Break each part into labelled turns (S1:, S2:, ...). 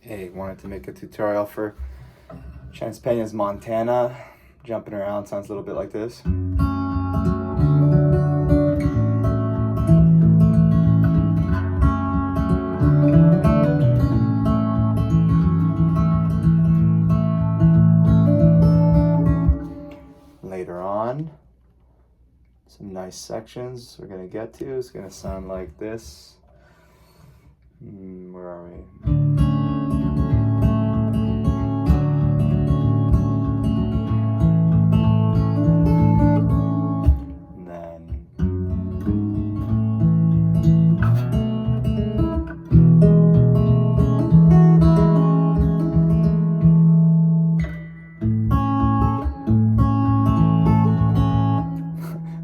S1: Hey, wanted to make a tutorial for Peña's Montana. Jumping around sounds a little bit like this. Later on, some nice sections we're gonna get to. It's gonna sound like this. Where are we?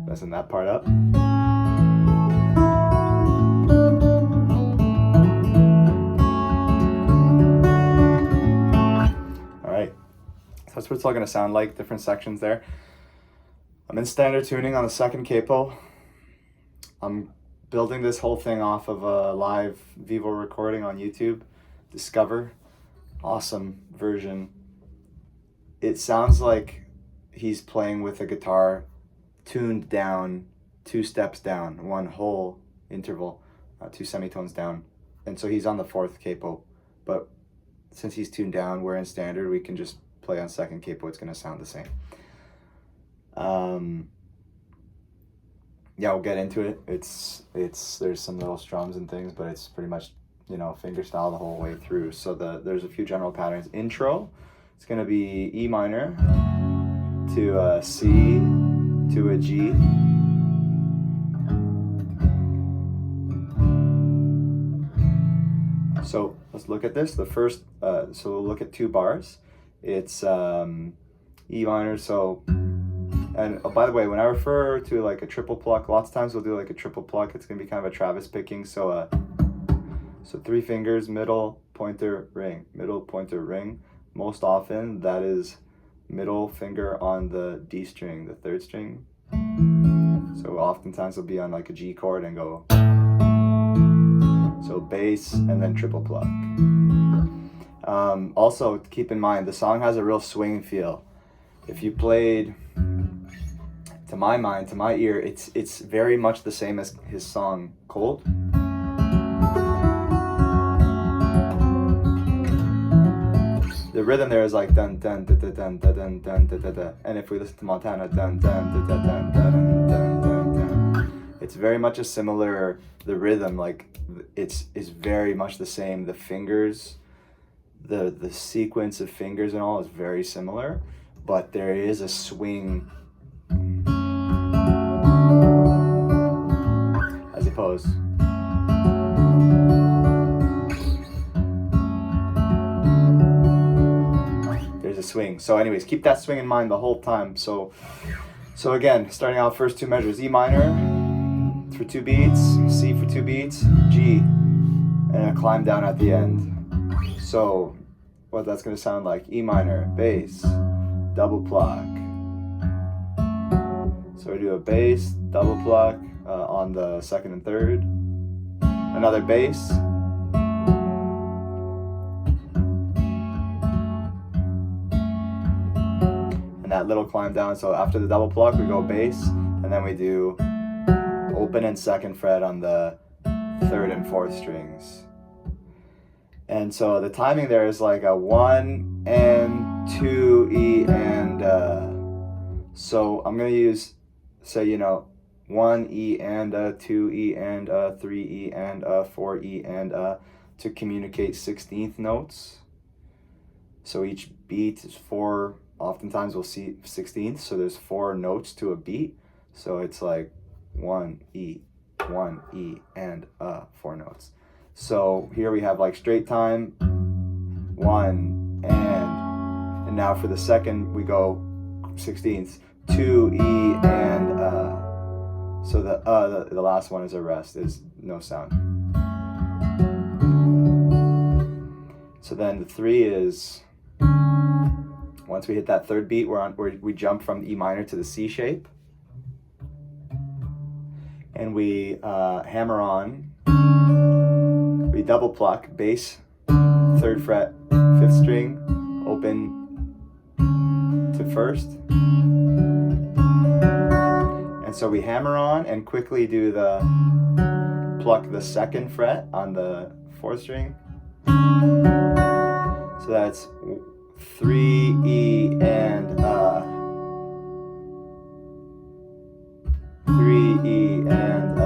S1: Messing that part up. All right, so that's what it's all going to sound like, different sections there. I'm in standard tuning on the second capo. I'm building this whole thing off of a live Vivo recording on YouTube. Discover, awesome version. It sounds like he's playing with a guitar tuned down, 2 steps down, 1 whole interval, 2 semitones down. And so he's on the 4th capo, but since he's tuned down, we're in standard, we can just play on second capo, it's gonna sound the same. Yeah, we'll get into it. There's some little strums and things, but it's pretty much, finger style the whole way through. So there's a few general patterns. Intro, it's gonna be E minor to a C to a G. So let's look at this. The first, so we'll look at 2 bars. It's E minor, so, and by the way, when I refer to like a triple pluck, lots of times we'll do like a triple pluck. It's gonna be kind of a Travis picking. So 3 fingers, middle, pointer, ring, middle, pointer, ring. Most often that is middle finger on the D string, the 3rd string. So oftentimes we'll be on like a G chord and go. So bass and then triple pluck. Also keep in mind, the song has a real swing feel. If you played, to my mind, to my ear, it's very much the same as his song Cold. The rhythm there is like dun dun dun dun dun dun dun dun dun dun, and if we listen to Montana, dun dun dun dun dun dun dun dun dun, it's very much a similar. The rhythm, like it's very much the same. The fingers, the sequence of fingers and all is very similar, but there is a swing as opposed. A swing. So anyways, keep that swing in mind the whole time. So again, starting out, first 2 measures: E minor for 2 beats, C for 2 beats, G, and a climb down at the end. So what that's going to sound like: E minor, bass, double pluck. So we do a bass, double pluck on the 2nd and 3rd, another bass, that little climb down. So after the double pluck we go bass, and then we do open and 2nd fret on the 3rd and 4th strings. And so the timing there is like a 1 and 2 E and so I'm gonna use, say, 1 E and 2 E and 3 E and 4 E and to communicate 16th notes. So each beat is 4. Oftentimes we'll see 16th, so there's 4 notes to a beat. So it's like 1 E, and 4 notes. So here we have like straight time, 1 and now for the second we go 16ths, 2 E and so the last one is a rest, is no sound. So then the 3 is, once we hit that 3rd beat, we jump from E minor to the C shape, and we hammer on. We double pluck bass, 3rd fret, 5th string, open to 1st. And so we hammer on and quickly do the pluck the 2nd fret on the 4th string. So that's 3 E and 3 E and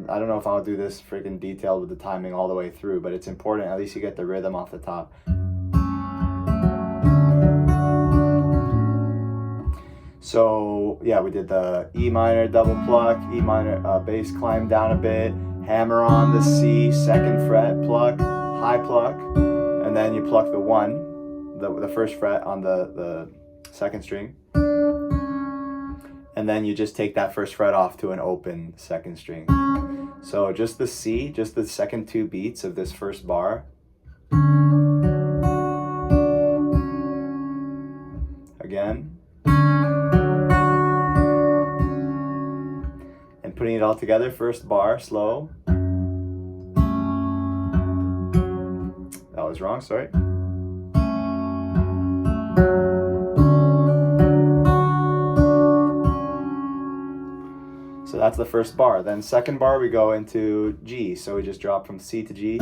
S1: I don't know if I'll do this freaking detailed with the timing all the way through, but it's important. At least you get the rhythm off the top. So yeah, we did the E minor double pluck, E minor bass climb down a bit, hammer on the C, 2nd fret pluck, high pluck, and then you pluck the 1, the 1st fret on the 2nd string. And then you just take that 1st fret off to an open 2nd string. So just the C, just the second 2 beats of this first bar. Again. And putting it all together, first bar, slow. That was wrong, sorry. So that's the first bar. Then second bar we go into G. So we just drop from C to G.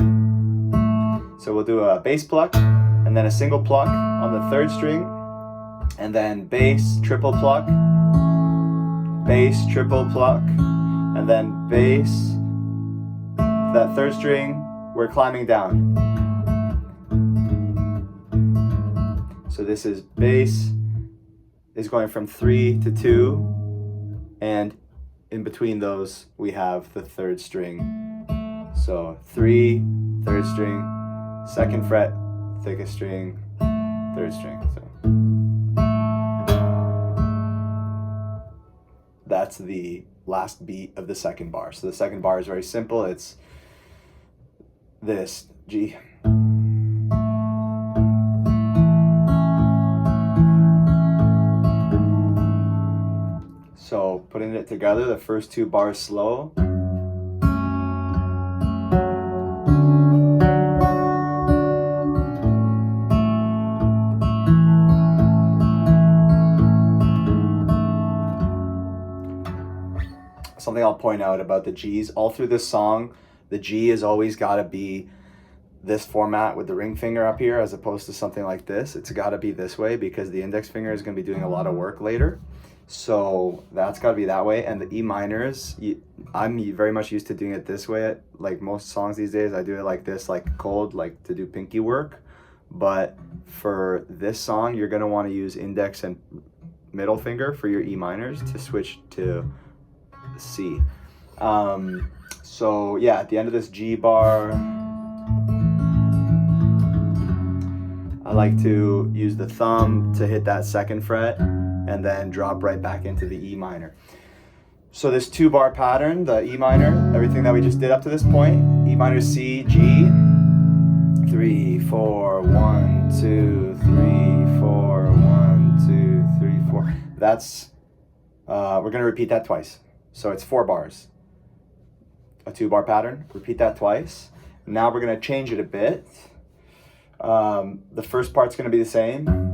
S1: So we'll do a bass pluck and then a single pluck on the 3rd string, and then bass, triple pluck, bass, triple pluck, and then bass, that 3rd string, we're climbing down. So this is bass is going from 3 to 2, and in between those we have the 3rd string. So 3, 3rd string, 2nd fret, thickest string, 3rd string. So that's the last beat of the second bar. So the second bar is very simple. It's this, G. So putting it together, the first 2 bars slow. Something I'll point out about the G's, all through this song, the G has always got to be this format with the ring finger up here as opposed to something like this. It's got to be this way because the index finger is going to be doing a lot of work later. So that's got to be that way. And the E minors, I'm very much used to doing it this way. Like most songs these days, I do it like this, like cold, like to do pinky work. But for this song, you're going to want to use index and middle finger for your E minors to switch to C. So yeah, at the end of this G bar, I like to use the thumb to hit that 2nd fret and then drop right back into the E minor. So this 2 bar pattern, the E minor, everything that we just did up to this point, E minor, C, G, 3, 4, 1, 2, 3, 4, 1, 2, 3, 4. That's, we're gonna repeat that twice. So it's 4 bars, a 2 bar pattern, repeat that twice. Now we're gonna change it a bit. The first part's gonna be the same.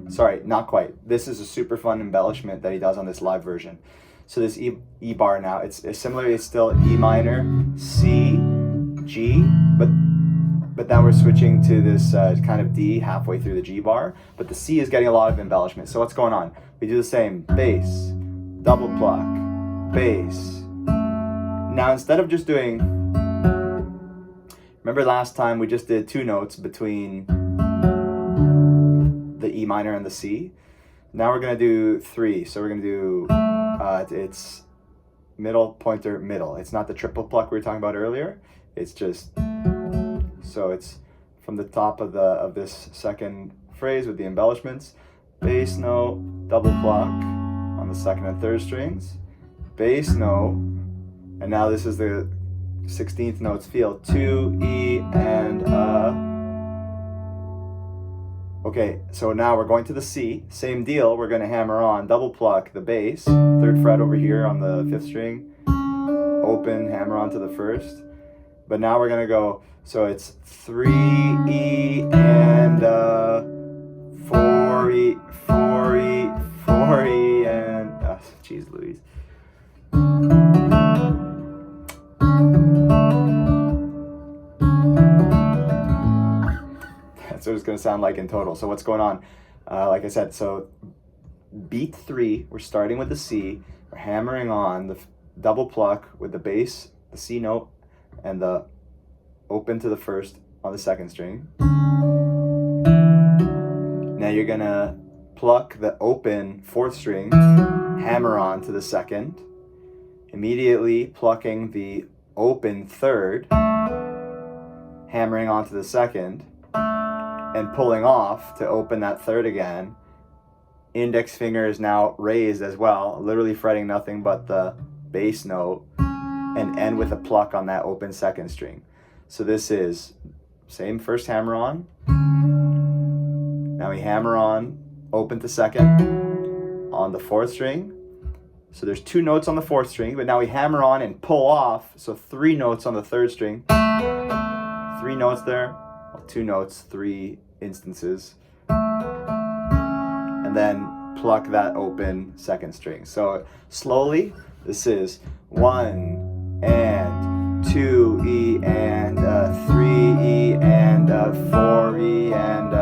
S1: Sorry, not quite. This is a super fun embellishment that he does on this live version. So this E bar now, it's similar, it's still E minor, C, G, but now we're switching to this kind of D halfway through the G bar, but the C is getting a lot of embellishment. So what's going on? We do the same, bass, double pluck, bass. Now instead of just doing, remember last time we just did 2 notes between the E minor and the C. Now we're gonna do 3. So we're gonna do, it's middle, pointer, middle. It's not the triple pluck we were talking about earlier. It's just, so it's from the top of this second phrase with the embellishments. Bass note, double pluck on the 2nd and 3rd strings. Bass note, and now this is the 16th notes feel, 2, E, and okay, so now we're going to the C, same deal, we're gonna hammer on, double pluck the bass, 3rd fret over here on the 5th string, open, hammer onto the first. But now we're gonna go, so it's 3E and 4E, 4E, 4E, and, geez Louise. That's what it's gonna sound like in total. So what's going on? Like I said, so beat 3, we're starting with the C, we're hammering on the double pluck with the bass, the C note, and the open to the first on the second string. Now you're gonna pluck the open 4th string, hammer on to the 2nd, immediately plucking the open 3rd, hammering onto the 2nd, and pulling off to open that 3rd again. Index finger is now raised as well, literally fretting nothing but the bass note, and end with a pluck on that open 2nd string. So this is same first hammer on. Now we hammer on, open to 2nd on the 4th string. So there's 2 notes on the 4th string, but now we hammer on and pull off, so 3 notes on the 3rd string. 3 notes there, well, 2 notes, 3 instances. And then pluck that open 2nd string. So slowly, this is 1 and 2E and 3E and 4E and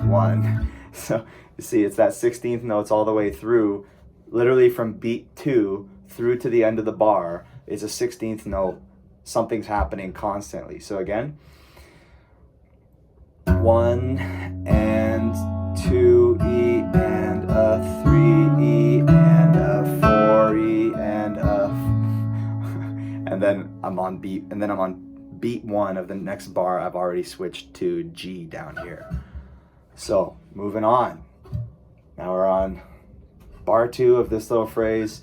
S1: 1. So you see, it's that 16th notes all the way through, literally from beat 2 through to the end of the bar. It's a 16th note. Something's happening constantly. So again, 1 and 2E and 3E and 4E and then I'm on beat, and then I'm on beat 1 of the next bar. I've already switched to G down here. So moving on. Now we're on bar 2 of this little phrase.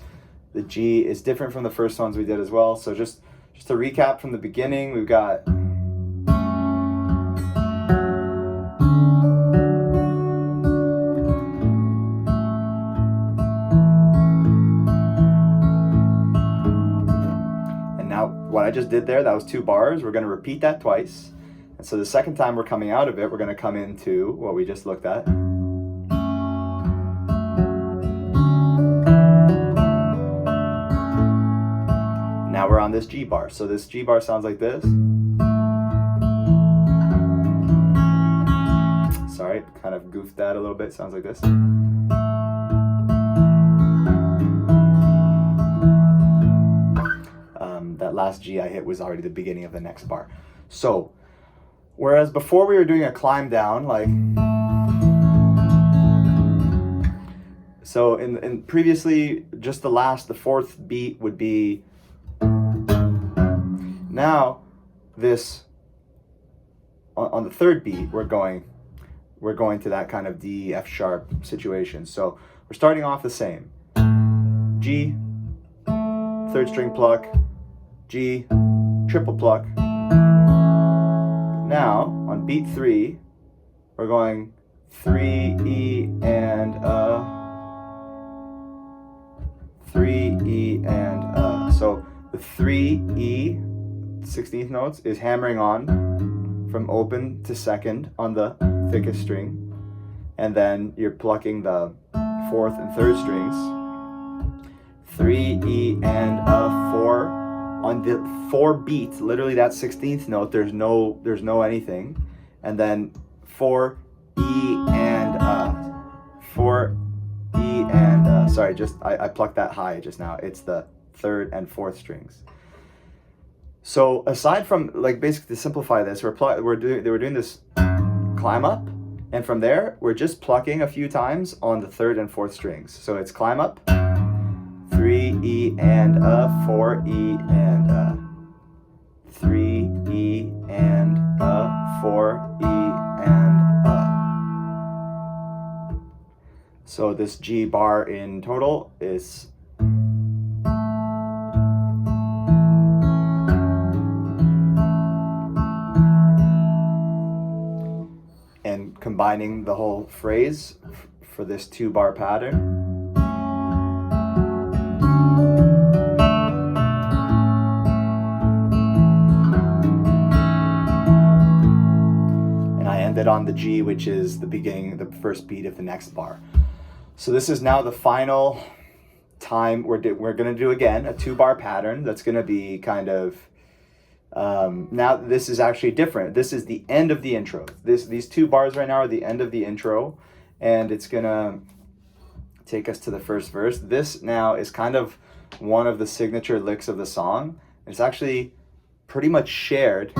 S1: The G is different from the first ones we did as well. So just to recap from the beginning, we've got what I just did there, that was 2 bars. We're going to repeat that twice. And so the second time we're coming out of it, we're going to come into what we just looked at. Now we're on this G bar. So this G bar sounds like this. Sorry, kind of goofed that a little bit. Sounds like this. That last G I hit was already the beginning of the next bar. So, whereas before we were doing a climb down, like, so in previously, just the 4th beat would be, now this, on the 3rd beat, we're going to that kind of D, F sharp situation. So we're starting off the same. G, 3rd string pluck, G, triple pluck. Now, on beat 3, we're going 3E and 3E and so the 3E, 16th notes, is hammering on from open to 2nd on the thickest string, and then you're plucking the 4th and 3rd strings. 3E and 4 on the 4 beats, literally that 16th note. There's no anything, and then 4E and 4E and sorry, I plucked that high just now. It's the 3rd and 4th strings. So aside from, like, basically to simplify this, they were doing this climb up, and from there we're just plucking a few times on the 3rd and 4th strings. So it's climb up, 3E and 4E and 3E and 4E and so this G bar in total is and combining the whole phrase for this 2-bar pattern. landed on the G, which is the beginning, the first beat of the next bar. So this is now the final time we're going to do again a 2-bar pattern. That's going to be kind of now this is actually different. This is the end of the intro. These 2 bars right now are the end of the intro, and it's going to take us to the first verse. This now is kind of one of the signature licks of the song. It's actually pretty much shared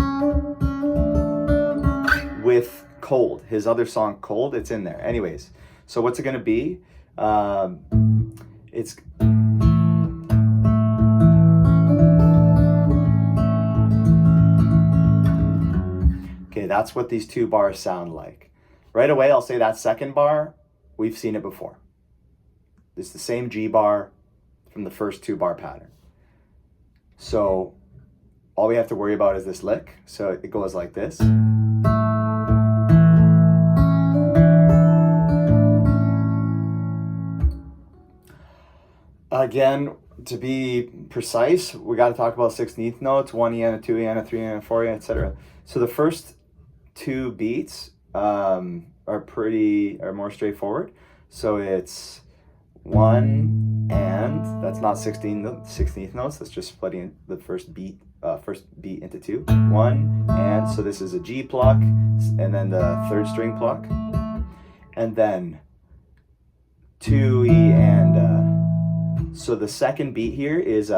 S1: with Cold, his other song Cold. It's in there. Anyways, so what's it going to be? It's okay, that's what these 2 bars sound like. Right away, I'll say that second bar, we've seen it before. It's the same G bar from the first 2-bar pattern. So all we have to worry about is this lick. So it goes like this. Again, to be precise, we got to talk about 16th notes, 1 E and a 2 E and a 3 E and a 4 E, etc. So the first 2 beats are more straightforward. So it's 1 and, that's not 16th notes, that's just splitting the first beat into 2. 1 and, so this is a G pluck, and then the 3rd string pluck, and then 2 E and so the second beat here is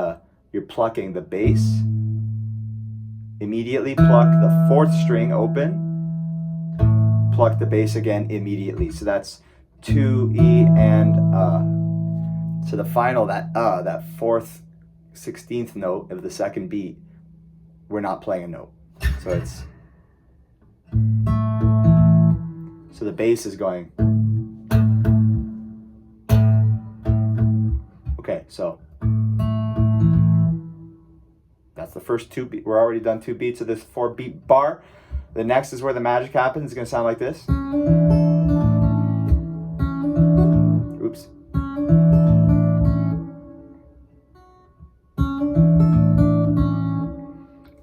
S1: you're plucking the bass, immediately pluck the 4th string open, pluck the bass again immediately. So that's 2 E and so the final, that 4th 16th note of the second beat, we're not playing a note. So it's, so the bass is going. Okay, so that's the first 2 beats. We're already done 2 beats of this 4-beat bar. The next is where the magic happens. It's going to sound like this. Oops.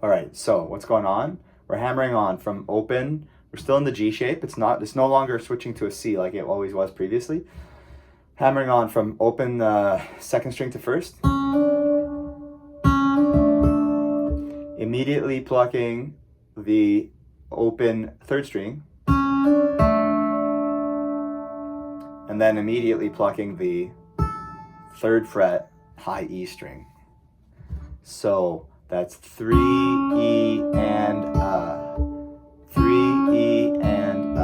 S1: All right, so what's going on? We're hammering on from open. We're still in the G shape. It's no longer switching to a C like it always was previously. Hammering on from open 2nd string to 1st. Immediately plucking the open 3rd string. And then immediately plucking the 3rd fret high E string. So that's 3 E and 3 E and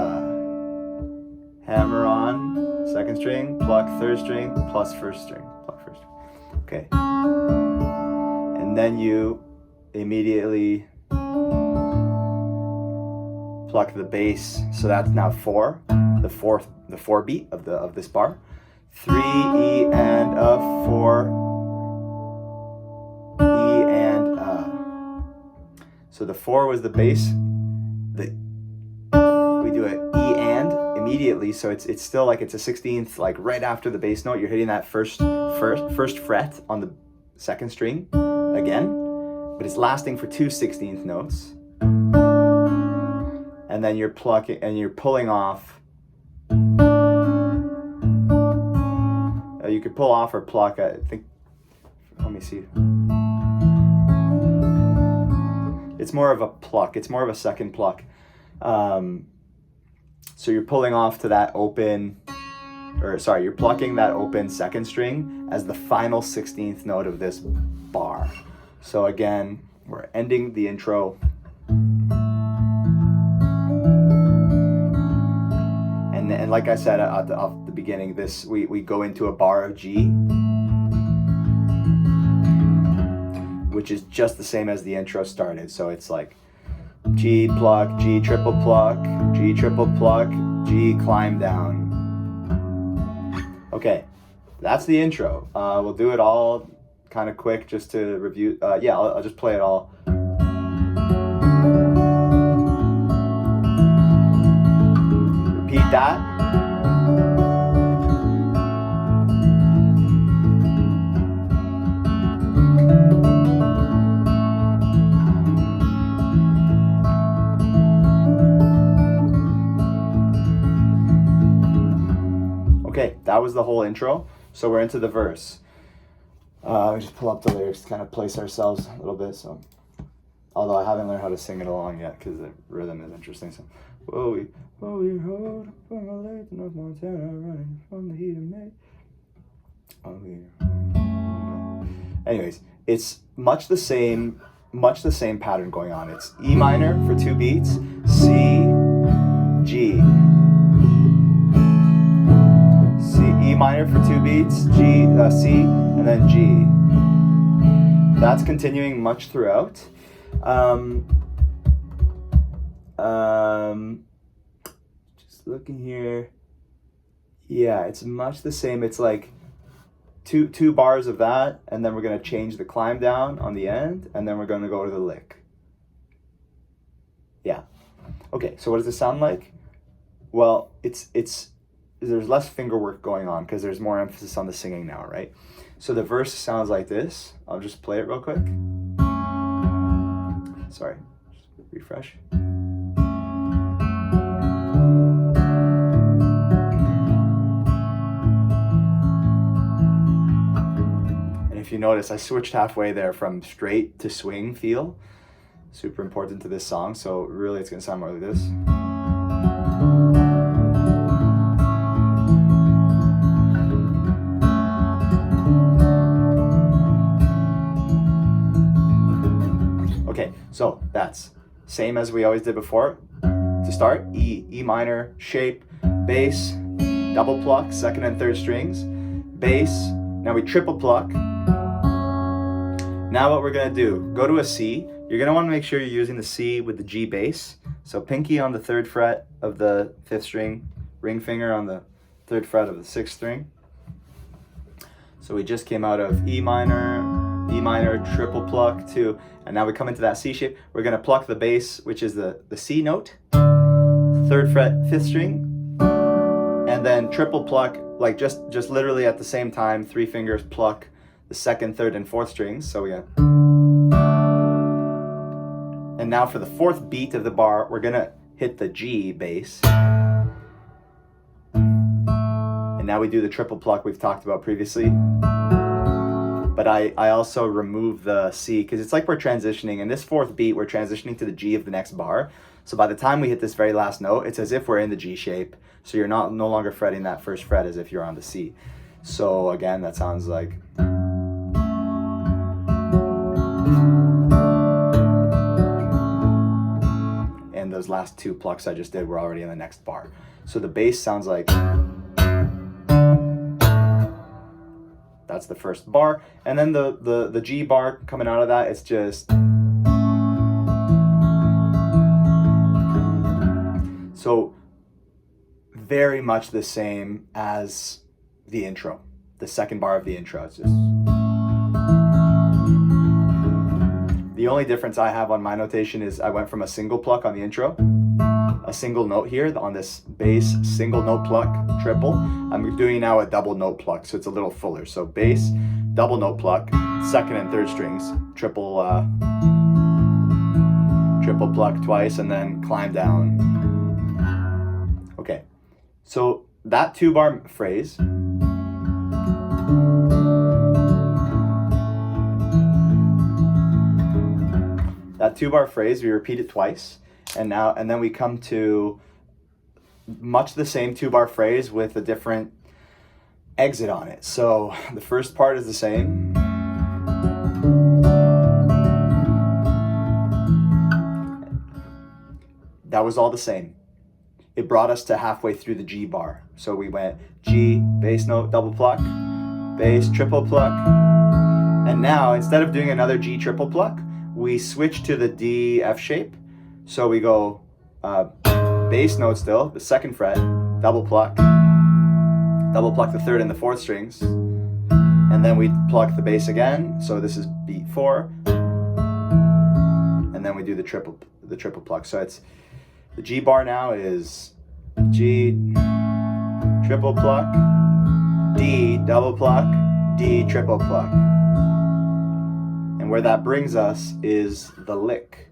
S1: hammer on 2nd string, pluck 3rd string, plus 1st string, pluck 1st string. Okay. And then you immediately pluck the bass. So that's now 4, the 4 beat of this bar. 3 E and 4 E and so the 4 was the bass. We do an E and immediately, so it's still like it's a 16th, like right after the bass note. You're hitting that first fret on the 2nd string again, but it's lasting for 2 16th notes, and then you're plucking and you're pulling off. You could pull off or pluck. I think. Let me see. It's more of a pluck. It's more of a 2nd pluck. So you're pulling off to that open, you're plucking that open 2nd string as the final 16th note of this bar. So again, we're ending the intro. And like I said at the beginning, we go into a bar of G, which is just the same as the intro started. So it's like G pluck, G triple pluck, G triple pluck, G climb down. Okay, that's the intro. We'll do it all kind of quick just to review. Yeah, I'll just play it all. Repeat that. That was the whole intro. So we're into the verse. We just pull up the lyrics to kind of place ourselves a little bit. So, although I haven't learned how to sing it along yet because the rhythm is interesting. So, we rode up on the lake to North Montana, running from the heat of May. Anyways, it's much the same pattern going on. It's E minor for 2 beats, C, G. E minor for 2 beats, G, C, and then G. That's continuing much throughout. Just looking here. Yeah, it's much the same. It's like two bars of that, and then we're gonna change the climb down on the end, and then we're gonna go to the lick. Yeah. Okay, so what does it sound like? Well, there's less finger work going on because there's more emphasis on the singing now, right? So the verse sounds like this. I'll just play it real quick. Sorry, just refresh. And if you notice, I switched halfway there from straight to swing feel. Super important to this song, so really it's gonna sound more like this. Okay, so that's same as we always did before. To start, E minor, shape, bass, double pluck, 2nd and 3rd strings, bass, now we triple pluck. Now what we're gonna do, go to a C. You're gonna wanna make sure you're using the C with the G bass. So pinky on the 3rd fret of the 5th string, ring finger on the 3rd fret of the 6th string. So we just came out of E minor, triple pluck, 2, and now we come into that C shape. We're gonna pluck the bass, which is the C note, 3rd fret, 5th string, and then triple pluck, like just literally at the same time, 3 fingers pluck the 2nd, 3rd, and 4th strings. So we got, and now for the 4th beat of the bar, we're gonna hit the G bass. And now we do the triple pluck we've talked about previously. But I also remove the C because it's like we're transitioning. In this 4th beat, we're transitioning to the G of the next bar. So by the time we hit this very last note, it's as if we're in the G shape. So you're no longer fretting that 1st fret as if you're on the C. So again, that sounds like. And those last 2 plucks I just did were already in the next bar. So the bass sounds like. That's the 1st bar. And then the G bar coming out of that, it's just. So very much the same as the intro, the 2nd bar of the intro. It's just. The only difference I have on my notation is I went from a single pluck on the intro, a single note here on this bass, single note pluck, triple. I'm doing now a double note pluck, so it's a little fuller. So bass, double note pluck, 2nd and 3rd strings, triple pluck twice, and then climb down. Okay, so that 2-bar phrase. That 2-bar phrase, we repeat it twice. And then we come to much the same 2-bar phrase with a different exit on it. So the first part is the same. That was all the same. It brought us to halfway through the G bar. So we went G, bass note, double pluck, bass, triple pluck. And now, instead of doing another G triple pluck, we switch to the D, F shape. So we go bass note still, the 2nd fret, double pluck the 3rd and the 4th strings, and then we pluck the bass again. So this is beat 4, and then we do the triple pluck. So it's the G bar now is G, triple pluck, D, double pluck, D, triple pluck. And where that brings us is the lick.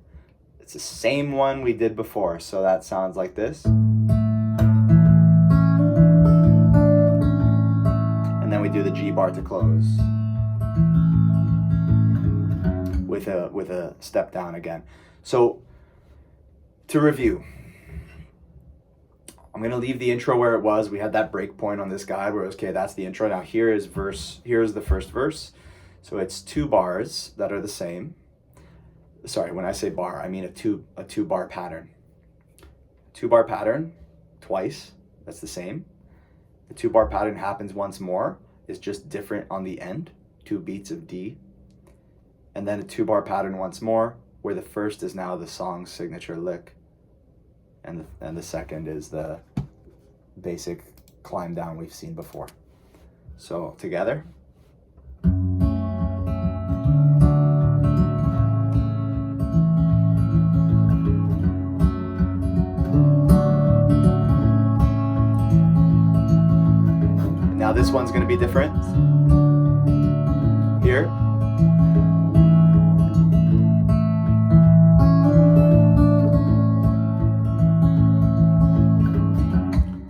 S1: It's the same one we did before, so that sounds like this. the G bar to close. With a step down again. So to review, I'm gonna leave the intro where it was. We had that break point on this guide where it was, okay, that's the intro. Now here's the first verse. So it's 2 bars that are the same. Sorry, when I say bar, I mean a two bar pattern. 2 bar pattern twice, that's the same. The 2 bar pattern happens once more, it's just different on the end, 2 beats of D. And then a 2 bar pattern once more, where the first is now the song's signature lick, and the second is the basic climb down we've seen before. So together. Now this one's going to be different. Here.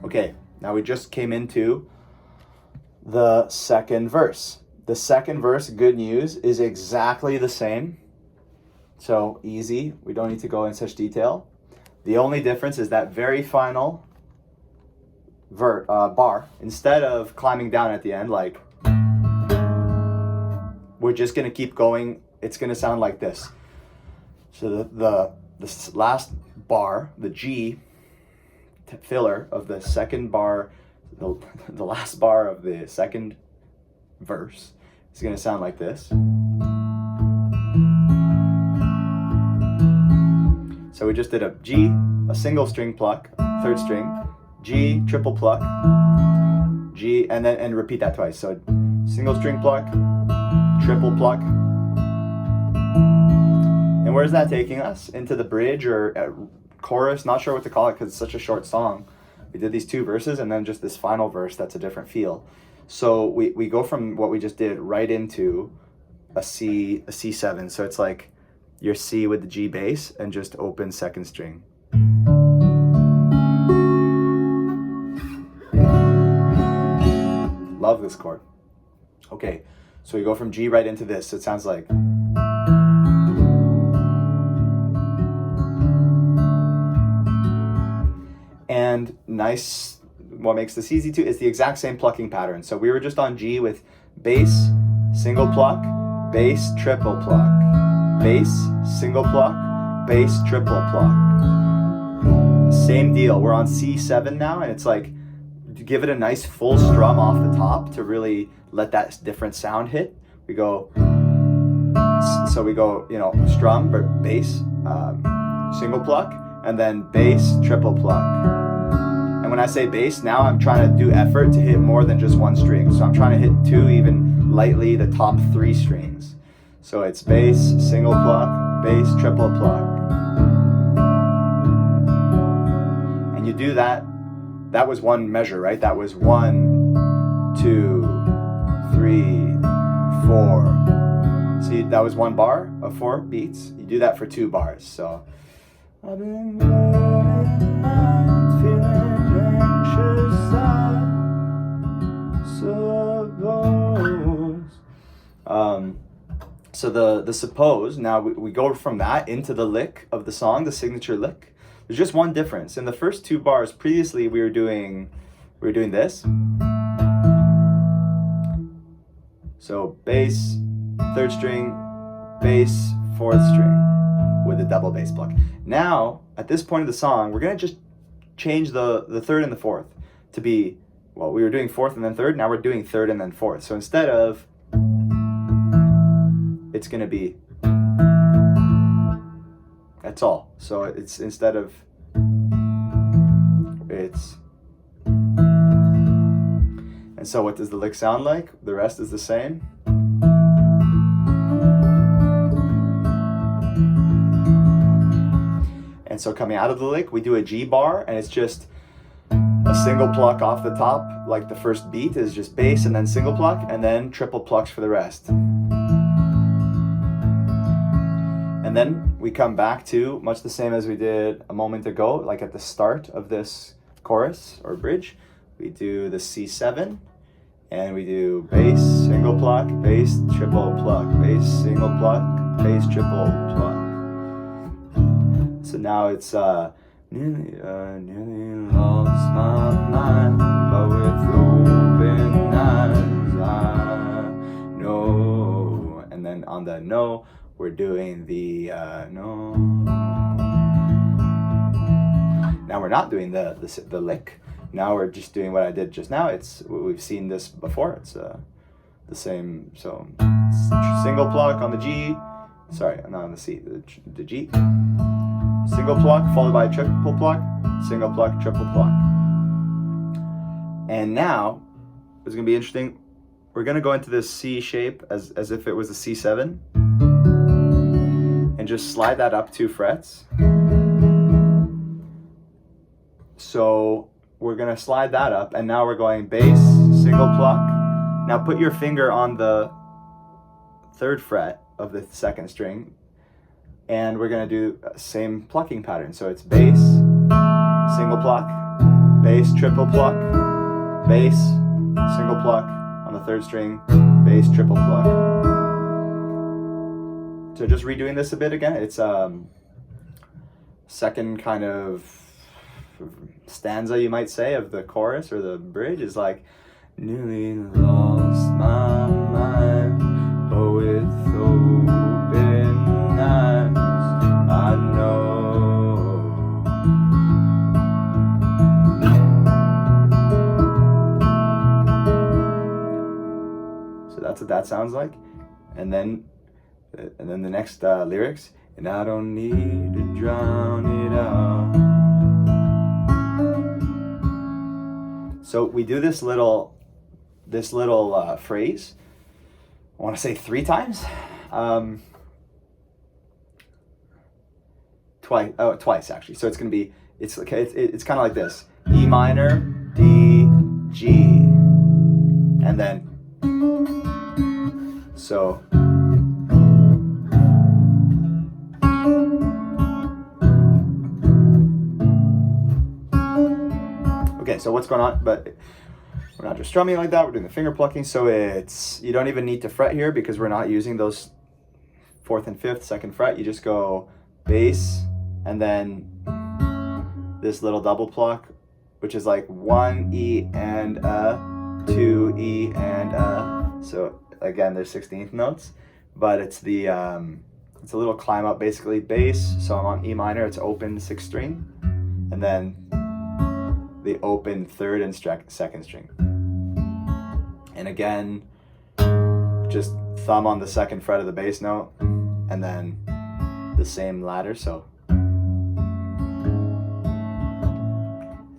S1: Okay, now we just came into the second verse. The second verse, good news, is exactly the same. So easy, we don't need to go in such detail. The only difference is that very final bar. Instead of climbing down at the end, like, we're just gonna keep going. It's gonna sound like this. So the last bar, the G filler of the second bar, the last bar of the second verse is going to sound like this. So we just did a G, a single string pluck, 3rd string, G, triple pluck, G, and repeat that twice. So single string pluck, triple pluck. And where's that taking us? Into the bridge or chorus, not sure what to call it because it's such a short song. We did these 2 verses and then just this final verse that's a different feel. So we go from what we just did right into a C7. So it's like your C with the G bass and just open 2nd string. Love this chord. Okay, so we go from G right into this. So it sounds like. And nice, what makes this easy too, is the exact same plucking pattern. So we were just on G with bass, single pluck, bass, triple pluck, bass, single pluck, bass, triple pluck. Same deal, we're on C7 now, and it's like, give it a nice full strum off the top to really let that different sound hit. We go, so we go, strum, but bass, single pluck, and then bass, triple pluck. And when I say bass, now I'm trying to do effort to hit more than just 1 string. So I'm trying to hit 2, even lightly, the top 3 strings. So it's bass, single pluck, bass, triple pluck. And you do that, that was 1 measure, right? That was 1, 2, 3, 4. See, that was 1 bar of 4 beats. You do that for 2 bars. So I've been feeling anxious, I suppose. So the suppose, now we go from that into the lick of the song, the signature lick. There's just 1 difference. In the first 2 bars, previously we were doing this. So bass, 3rd string, bass, 4th string with a double bass pluck. Now, at this point of the song, we're gonna just change the 3rd and the 4th to be, well, we were doing 4th and then 3rd, now we're doing 3rd and then 4th. So instead of, it's gonna be, that's all. So it's instead of, it's, and so what does the lick sound like? The rest is the same. And so coming out of the lick, we do a G bar, and it's just a single pluck off the top, like the first beat is just bass and then single pluck, and then triple plucks for the rest. And then we come back to much the same as we did a moment ago, like at the start of this chorus or bridge, we do the C7 And we do bass, single pluck, bass, triple pluck, bass, single pluck, bass, triple pluck. So now it's nearly lost my mind, but with open eyes I know. And then on the no, we're doing the no. Now we're not doing the lick. Now we're just doing what I did just now. We've seen this before. It's the same. So single pluck on the G. Sorry, not on the C. The G. Single pluck followed by a triple pluck. Single pluck, triple pluck. And now it's gonna be interesting. We're gonna go into this C shape as if it was a C7, and just slide that up 2 frets. So we're gonna slide that up, and now we're going bass, single pluck. Now put your finger on the 3rd fret of the 2nd string, and we're gonna do same plucking pattern. So it's bass, single pluck, bass, triple pluck, bass, single pluck on the 3rd string, bass, triple pluck. So just redoing this a bit again. It's second kind of stanza, you might say, of the chorus or the bridge is like, nearly lost my mind, but with open eyes I know. So that's what that sounds like. And then the next lyrics, and I don't need to drown it out. So we do this little phrase, I want to say 3 times. Twice actually. So it's going to be, it's kind of like this: E minor, D, G, and then, so. Okay, so what's going on? But we're not just strumming like that, we're doing the finger plucking. So you don't even need to fret here because we're not using those 4th and 5th, 2nd fret. You just go bass, and then this little double pluck, which is like 1 E and a, 2 E and a. So again, there's 16th notes, but it's it's a little climb up, basically bass. So I'm on E minor, it's open 6th string, and then the open 3rd and 2nd string. And again, just thumb on the 2nd fret of the bass note, and then the same ladder. So,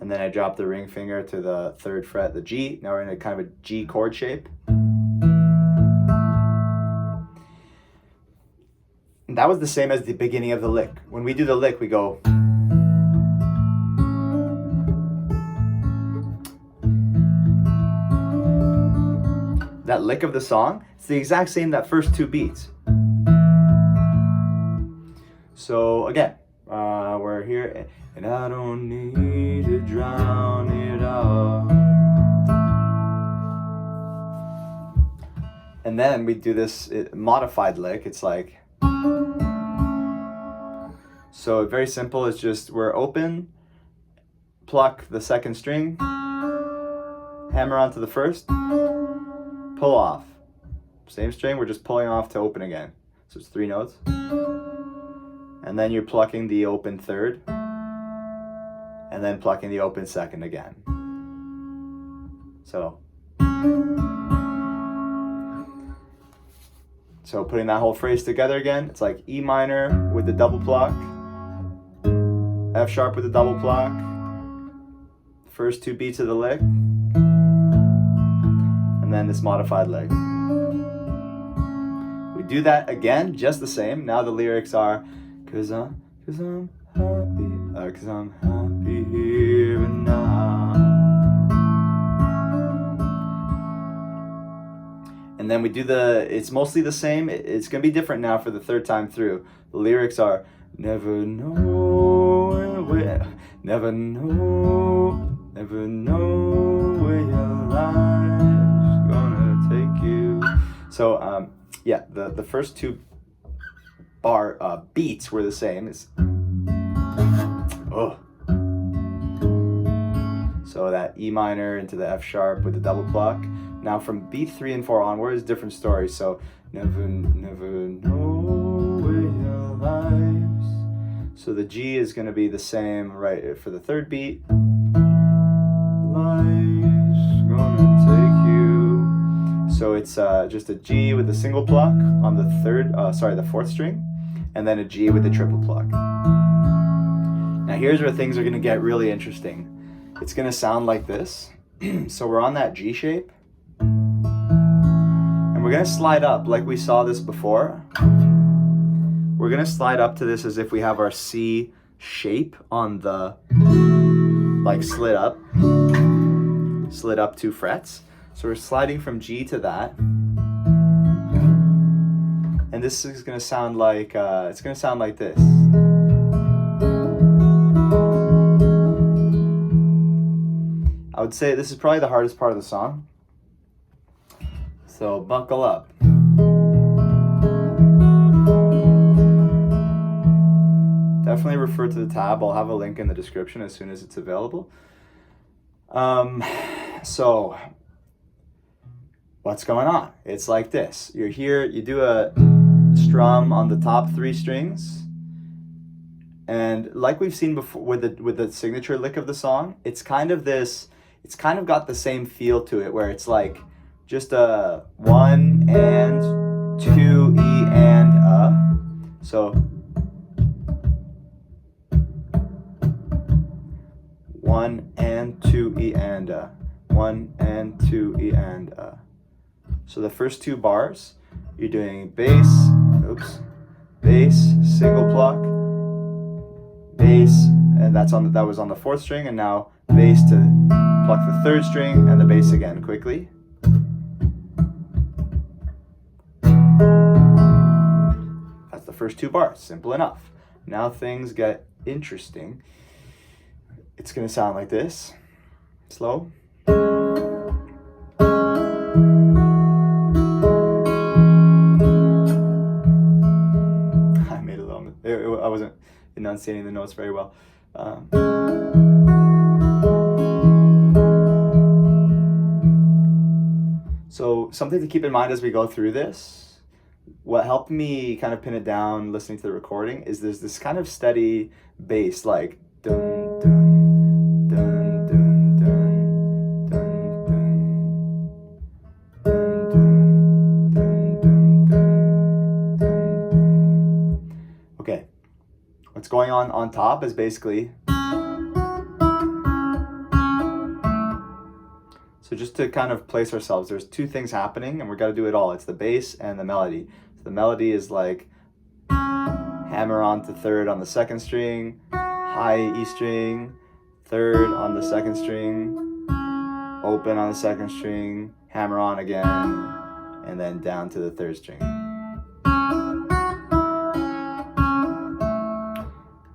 S1: and then I drop the ring finger to the 3rd fret, the G. Now we're in a kind of a G chord shape. And that was the same as the beginning of the lick. When we do the lick, we go. That lick of the song, it's the exact same, that first 2 beats. So again, we're here, and I don't need to drown it out. And then we do this modified lick. It's like, so very simple. It's just, we're open, pluck the 2nd string, hammer onto the 1st, pull off. Same string, we're just pulling off to open again. So it's 3 notes. And then you're plucking the open 3rd, and then plucking the open 2nd again. So putting that whole phrase together again, it's like E minor with the double pluck, F sharp with the double pluck, first 2 beats of the lick, and then this modified lick. We do that again, just the same. Now the lyrics are, cause I'm happy here and now. And then we do it's mostly the same. It's gonna be different now for the 3rd time through. The lyrics are, never know where your life's So yeah, the first two beats were the same. It's oh. So that E minor into the F sharp with the double pluck. Now from beat 3 and 4 onwards, different story. So never know where your lives. So the G is going to be the same, right, for the third beat. Life's gonna take you. So it's just a G with a single pluck on the the fourth string, and then a G with a triple pluck. Now here's where things are going to get really interesting. It's going to sound like this. So we're on that G shape, and we're going to slide up like we saw this before. We're going to slide up to this as if we have our C shape on the, like, slid up 2 frets. So we're sliding from G to that. And this is going to sound like, it's going to sound like this. I would say this is probably the hardest part of the song. So buckle up. Definitely refer to the tab. I'll have a link in the description as soon as it's available. So what's going on? It's like this. You're here, you do a strum on the top 3 strings. And like we've seen before with the signature lick of the song, it's kind of got the same feel to it, where it's like just a 1 and 2 E and a. So 1 and 2 E and a. 1 and 2 E and a. So the first 2 bars, you're doing bass, single pluck, bass, and that was on the 4th string, and now bass to pluck the 3rd string and the bass again quickly. That's the first 2 bars, simple enough. Now things get interesting. It's going to sound like this, slow. I made a little, I wasn't enunciating the notes very well. So something to keep in mind as we go through this, what helped me kind of pin it down listening to the recording is there's this kind of steady bass, like dun dun dun dun dun dun dun dun dun dun dun. Okay, what's going on top is basically, so just to kind of place ourselves, there's 2 things happening and we're got to do it all. It's the bass and the melody. So the melody is like hammer on to 3rd on the 2nd string, high E string, 3rd on the 2nd string, open on the 2nd string, hammer on again, and then down to the 3rd string.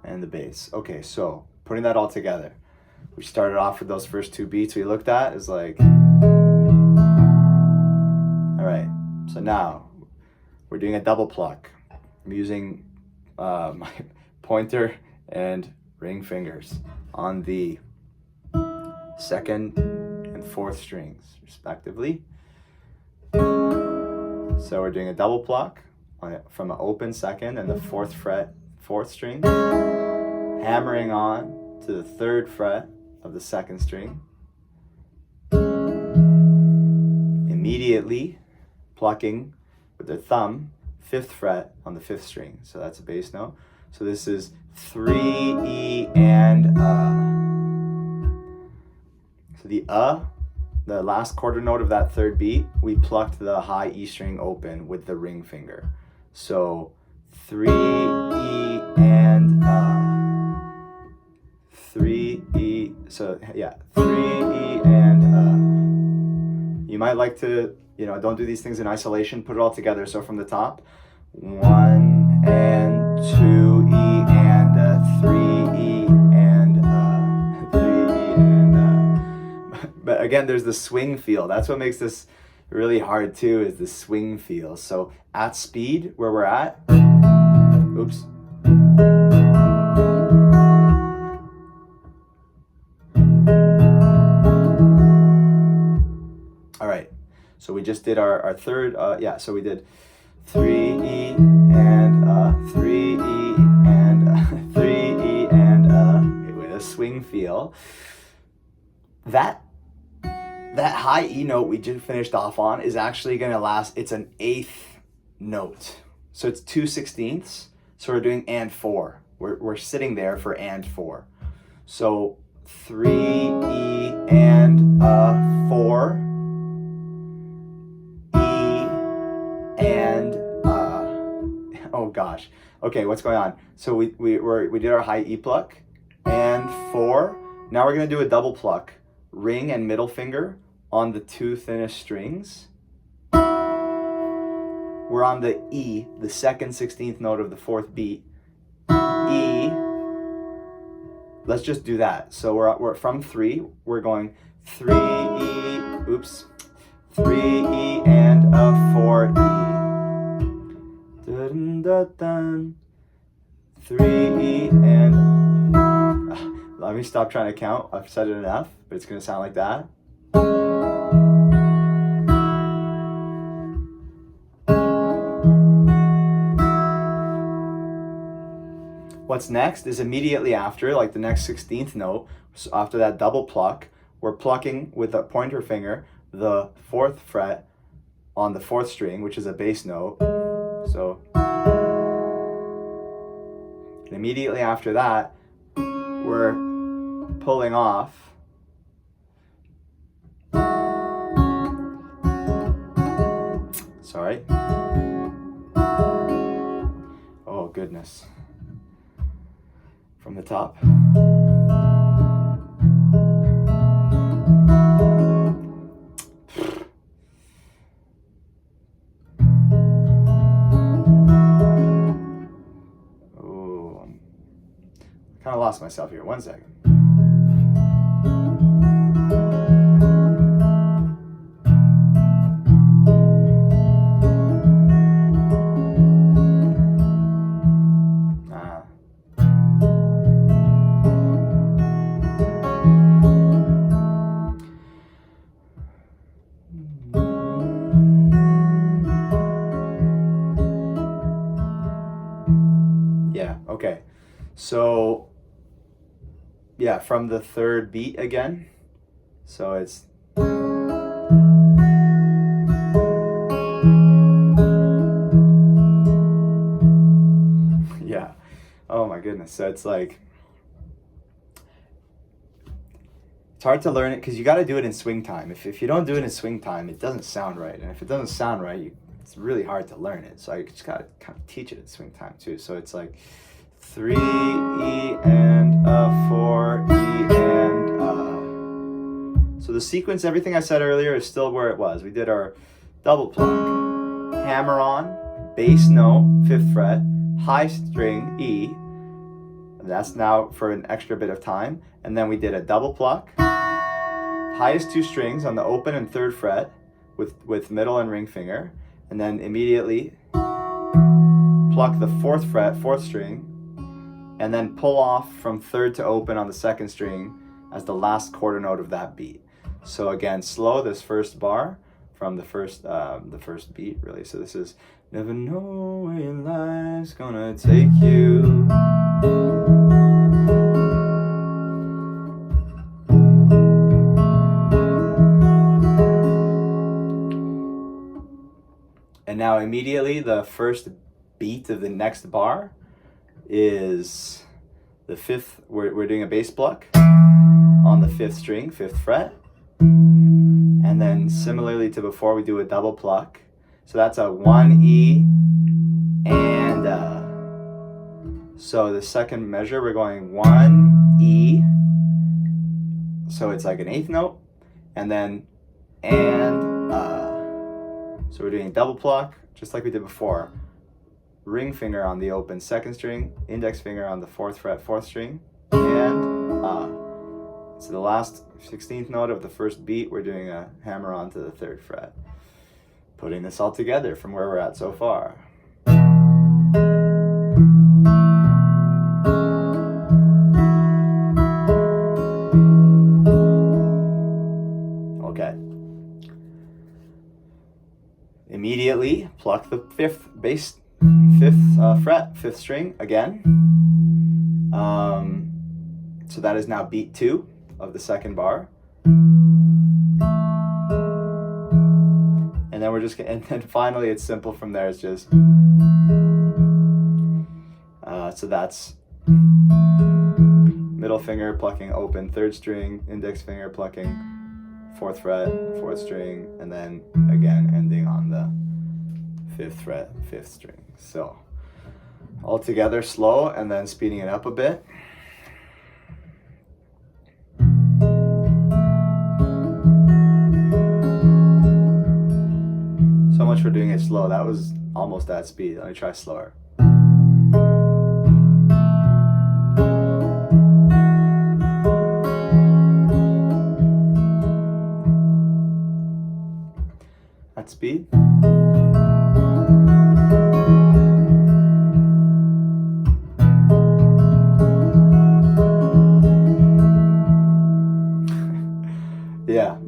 S1: And the bass. Okay, so putting that all together, we started off with those first 2 beats we looked at is like, all right, so now we're doing a double pluck. I'm using my pointer and ring fingers on the 2nd and 4th strings respectively. So we're doing a double pluck from an open 2nd and the 4th fret, 4th string, hammering on to the 3rd fret of the 2nd string, immediately plucking with the thumb 5th fret on the 5th string. So that's a bass note. So this is 3 E and So the last quarter note of that 3rd beat, we plucked the high E string open with the ring finger. So 3 E and 3 E. So yeah, 3 E and You might like to, don't do these things in isolation. Put it all together. So from the top, 1 and 2 E and 3 E and 3 E and. But again, there's the swing feel. That's what makes this really hard too is the swing feel. So at speed, where we're at, oops. All right, so we just did our third, so we did 3E and 3E and 3E and with a swing feel. That high E note we just finished off on is actually going to last, it's an eighth note. So it's 2/16. So we're doing and 4. We're sitting there for and 4. So 3E and 4. And oh gosh, okay, what's going on? So we did our high E pluck and 4. Now we're gonna do a double pluck, ring and middle finger on the 2 thinnest strings. We're on the E, the second 16th note of the 4th beat. E. Let's just do that. So we're from 3. We're going 3E. Oops. 3E and 4E. Dun, dun, dun. 3E and let me stop trying to count. I've said it enough, but it's gonna sound like that. What's next is immediately after, like the next 16th note, so after that double pluck, we're plucking with a pointer finger the 4th fret on the 4th string, which is a bass note. So, and immediately after that, we're pulling off sorry. Oh goodness. From the top. Kind of lost myself here. 1 second. Yeah, okay. So yeah, from the 3rd beat again. So it's yeah. Oh my goodness. So it's like it's hard to learn it because you got to do it in swing time. If you don't do it in swing time, it doesn't sound right. And if it doesn't sound right, it's really hard to learn it. So I just got to kind of teach it in swing time too. So it's like 3E and 4E and so the sequence, everything I said earlier is still where it was. We did our double pluck, hammer on, bass note, 5th fret, high string E, and that's now for an extra bit of time, and then we did a double pluck, highest 2 strings on the open and 3rd fret with middle and ring finger, and then immediately pluck the 4th fret, 4th string, and then pull off from 3rd to open on the 2nd string as the last quarter note of that beat. So again, slow this first bar from the first beat, really. So this is never know where your life's gonna take you. And now immediately the first beat of the next bar is the 5th, we're doing a bass pluck on the 5th string, 5th fret. And then similarly to before, we do a double pluck. So that's a 1E and so the second measure, we're going 1E. So it's like an 8th note. And then so we're doing a double pluck, just like we did before. Ring finger on the open 2nd string, index finger on the 4th fret, 4th string, and so the last 16th note of the first beat, we're doing a hammer on to the 3rd fret. putting this all together from where we're at so far. Okay. Immediately pluck the fifth fret, fifth string again. So that is now beat 2 of the second bar. And then we're just, and then finally it's simple from there. It's just, so that's middle finger plucking open 3rd string, index finger plucking 4th fret, 4th string, and then again ending on the 5th fret, 5th string. So all together slow and then speeding it up a bit. So much for doing it slow. That was almost at speed. Let me try slower. At speed.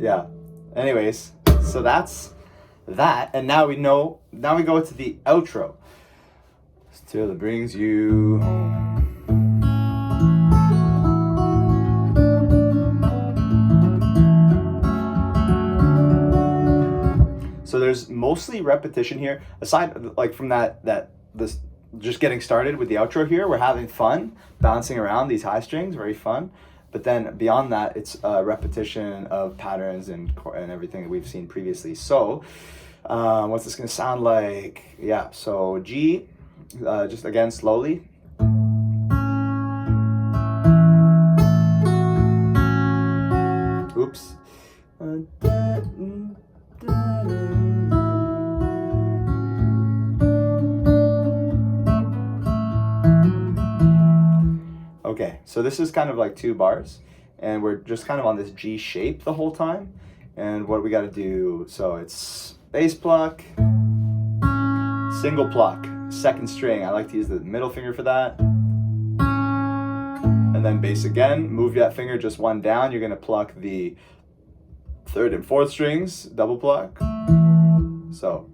S1: Yeah. Anyways, so that's that, and now we go to the outro. Still it brings you home. So there's mostly repetition here, aside like from this just getting started with the outro here. We're having fun bouncing around these high strings, very fun. But then beyond that, it's a repetition of patterns and everything that we've seen previously. So what's this gonna sound like? Yeah, so G, just again slowly. Oops. Okay, so this is kind of like 2 bars, and we're just kind of on this G shape the whole time. And what we got to do, so it's bass pluck, single pluck, 2nd string. I like to use the middle finger for that. And then bass again, move that finger just 1 down. You're going to pluck the 3rd and 4th strings, double pluck. So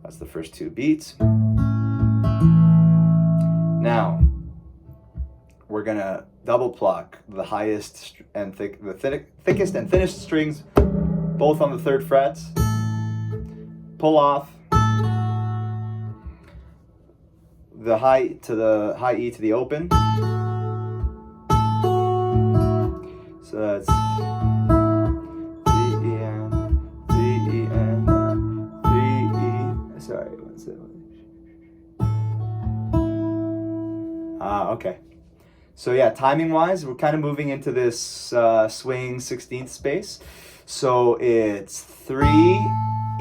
S1: that's the first 2 beats. Now we're gonna double pluck the highest and thickest and thinnest strings, both on the 3rd frets. Pull off the high E to the open. So that's D, E, N, D, E, N, D, E. Sorry, one second. Okay. So yeah, timing wise, we're kind of moving into this swing 16th space. So it's 3,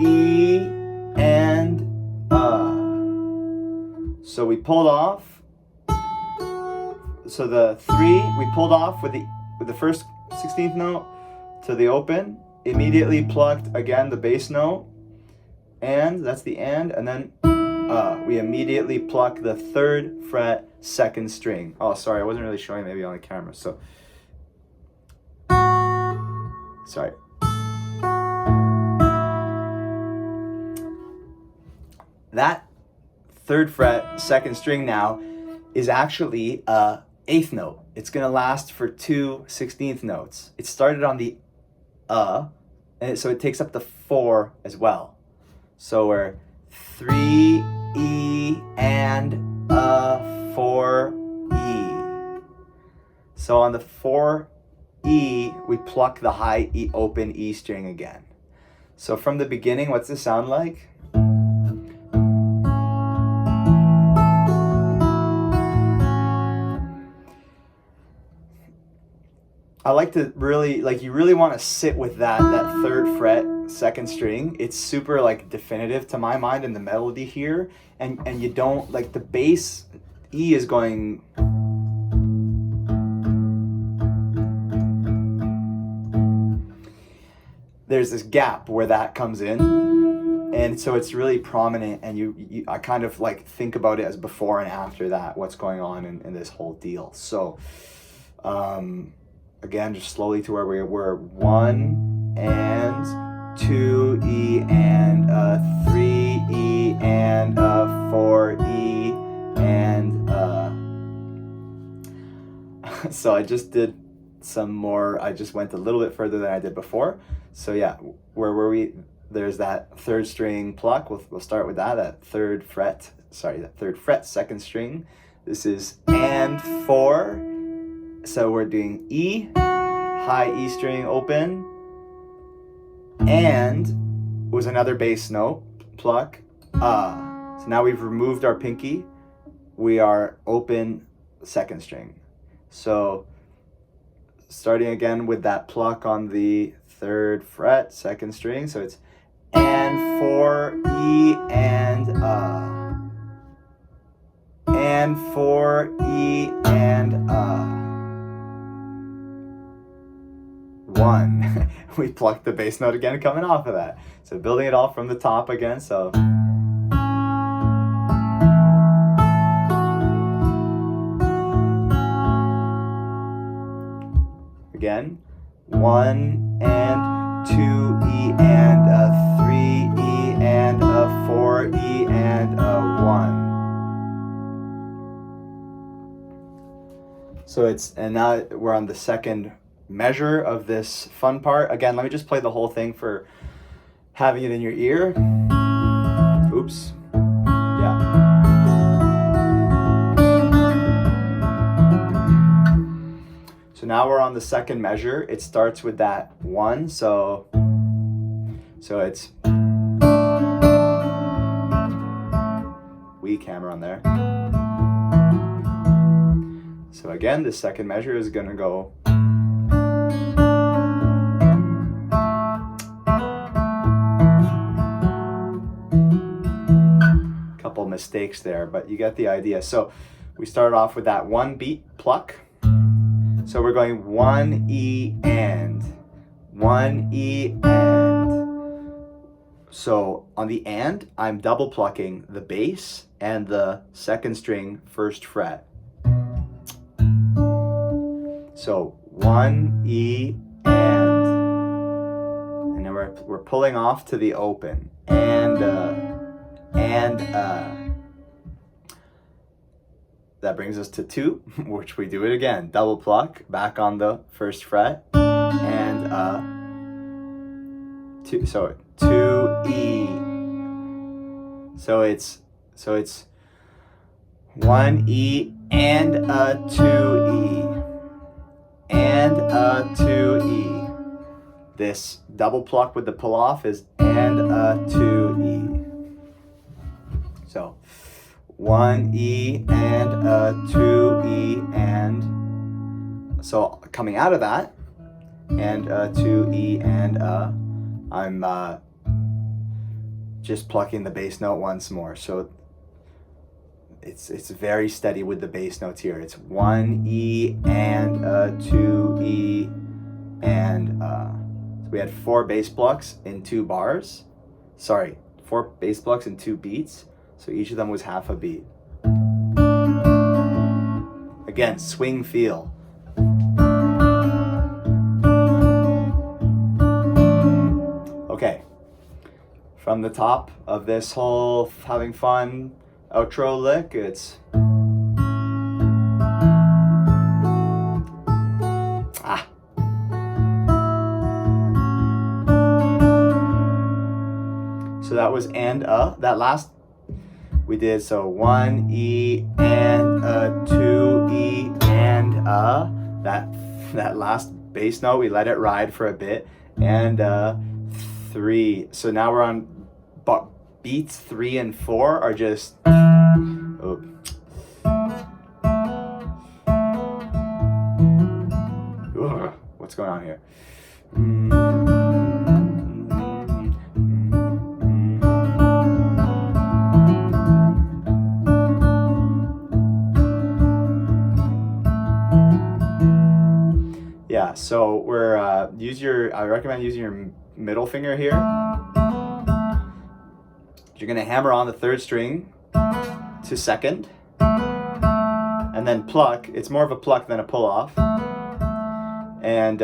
S1: E, and So we pulled off. So the 3, we pulled off with the first 16th note to the open, immediately plucked again the bass note, and that's the and then we immediately pluck the 3rd fret 2nd string. Oh, sorry, I wasn't really showing maybe on the camera, so sorry. That 3rd fret 2nd string now is actually a 8th note. It's gonna last for 2 16th notes. It started on the and so it takes up the 4 as well. So we're 3 E and 4 E. So on the 4 E, we pluck the high E open E string again. So from the beginning, what's this sound like? I like to really, you really want to sit with that 3rd fret 2nd string. It's super definitive to my mind in the melody here, and you don't the bass E is going. there's this gap where that comes in, and so it's really prominent, and I kind of like think about it as before and after that, what's going on in this whole deal. So again, just slowly to where we were 1 and 2 E and 3 E and 4 E and so I just did some more. I just went a little bit further than I did before. So yeah, where were we? There's that third string pluck. We'll start with that third fret, second string. This is and 4. So we're doing E, high E string open, and was another bass note, pluck, So now we've removed our pinky. We are open second string. So starting again with that pluck on the 3rd fret, 2nd string. So it's and 4 E and 4 E and 1. We plucked the bass note again coming off of that. So building it all from the top again. So again, 1 and 2 E and 3 E and 4 E and 1. So and now we're on the 2nd measure of this fun part. Again, let me just play the whole thing for having it in your ear. Oops. Yeah. So now we're on the 2nd measure. It starts with that 1, so it's weak hammer on there. So again, the 2nd measure is gonna go couple mistakes there, but you get the idea. So we started off with that 1 beat pluck. So we're going 1 E and 1 E and. So on the and, I'm double plucking the bass and the 2nd string 1st fret. So 1 E and then we're pulling off to the open and that brings us to 2, which we do it again. Double pluck back on the 1st fret and 2. So 2 E. So it's 1 E and 2 E and 2 E. This double pluck with the pull off is and 2 E. So 1 E and 2 E and. So coming out of that and 2 E and I'm just plucking the bass note once more. So it's very steady with the bass notes here. It's 1 E and 2 E and so we had 4 bass plucks in 2 bars. Sorry, 4 bass plucks in 2 beats. So each of them was half a beat. Again, swing feel. Okay, from the top of this whole having fun outro lick, it's so that was and that last we did, so 1 E and 2 E and that last bass note, we let it ride for a bit, and 3. So now we're on beats 3 and 4 are just what's going on here? Yeah, So we're I recommend using your middle finger here. You're gonna hammer on the third string to second, and then pluck. It's more of a pluck than a pull off, and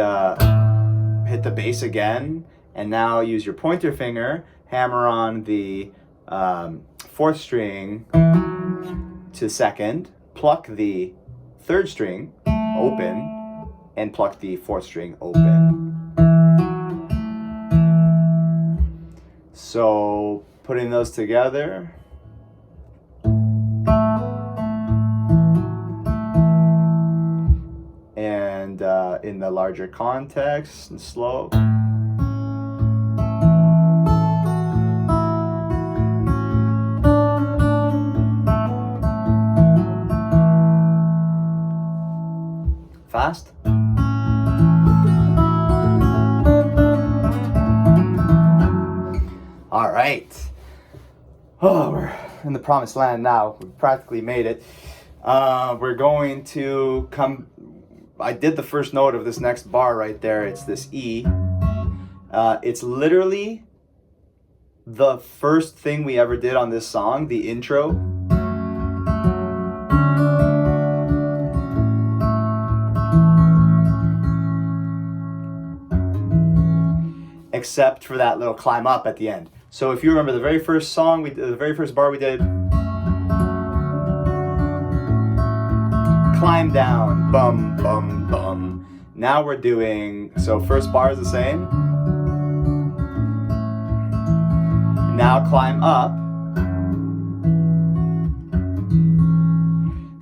S1: hit the bass again. And now use your pointer finger, hammer on the fourth string to second, pluck the third string open, and pluck the fourth string open. So putting those together. And in the larger context, and slow. Fast. All right. Oh, we're in the promised land now. We've practically made it. We're going to come. I did the first note of this next bar right there. It's this E. It's literally the first thing we ever did on this song, the intro. Except for that little climb up at the end. So if you remember the very first song, the very first bar we did, climb down, bum, bum, bum. Now we're doing, so first bar is the same. Now climb up.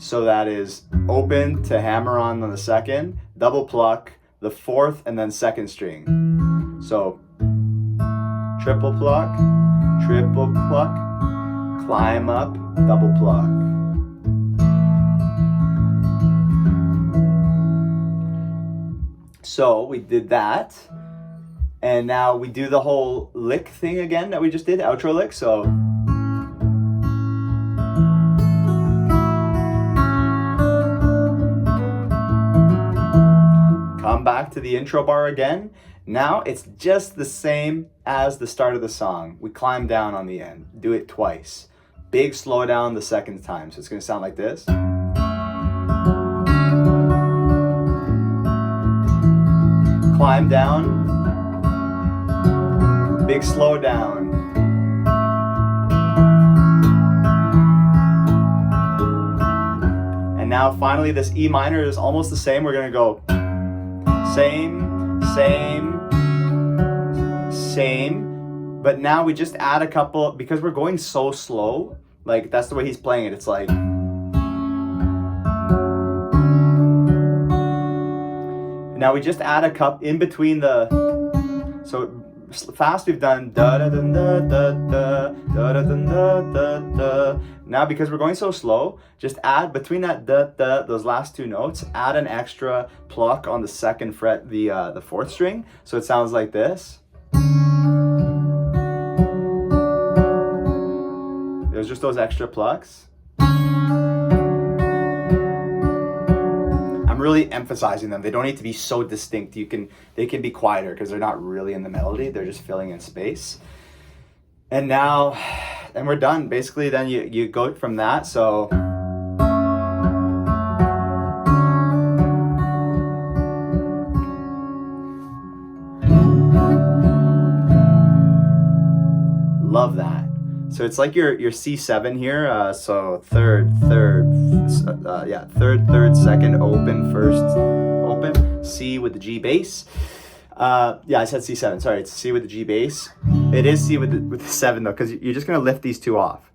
S1: So that is open to hammer on the second, double pluck, the fourth, and then second string. So triple pluck, climb up, double pluck. So we did that, and now we do the whole lick thing again that we just did, outro lick. So come back to the intro bar again. Now it's just the same as the start of the song. We climb down on the end. Do it twice. Big slow down the second time. So it's going to sound like this. Climb down. Big slow down. And now finally this E minor is almost the same. We're going to go same, same, same, but now we just add a couple, because we're going so slow, like that's the way he's playing it. It's like, now we just add a cup in between the, so fast we've done da da da da da da da da da da da. Now because we're going so slow, just add between that da da, those last two notes, add an extra pluck on the second fret, the fourth string, so it sounds like this. There's just those extra plucks. I'm really emphasizing them. They don't need to be so distinct. They can be quieter because they're not really in the melody. They're just filling in space. And now, and we're done. Basically, then you go from that. So love that. So it's like your C7 here. So third, second, open, first, open. C with the G bass. I said C7. Sorry, it's C with the G bass. It is C with the 7 though, because you're just gonna lift these two off.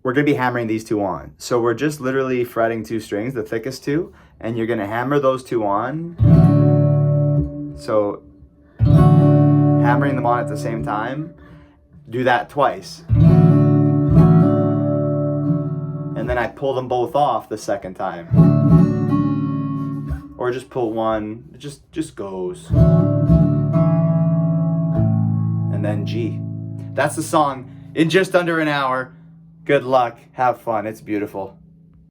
S1: We're gonna be hammering these two on. So we're just literally fretting two strings, the thickest two, and you're gonna hammer those two on. So hammering them on at the same time. Do that twice. And then I pull them both off the second time. Or just pull one, it just goes. And then G. That's the song in just under an hour. Good luck, have fun, it's beautiful.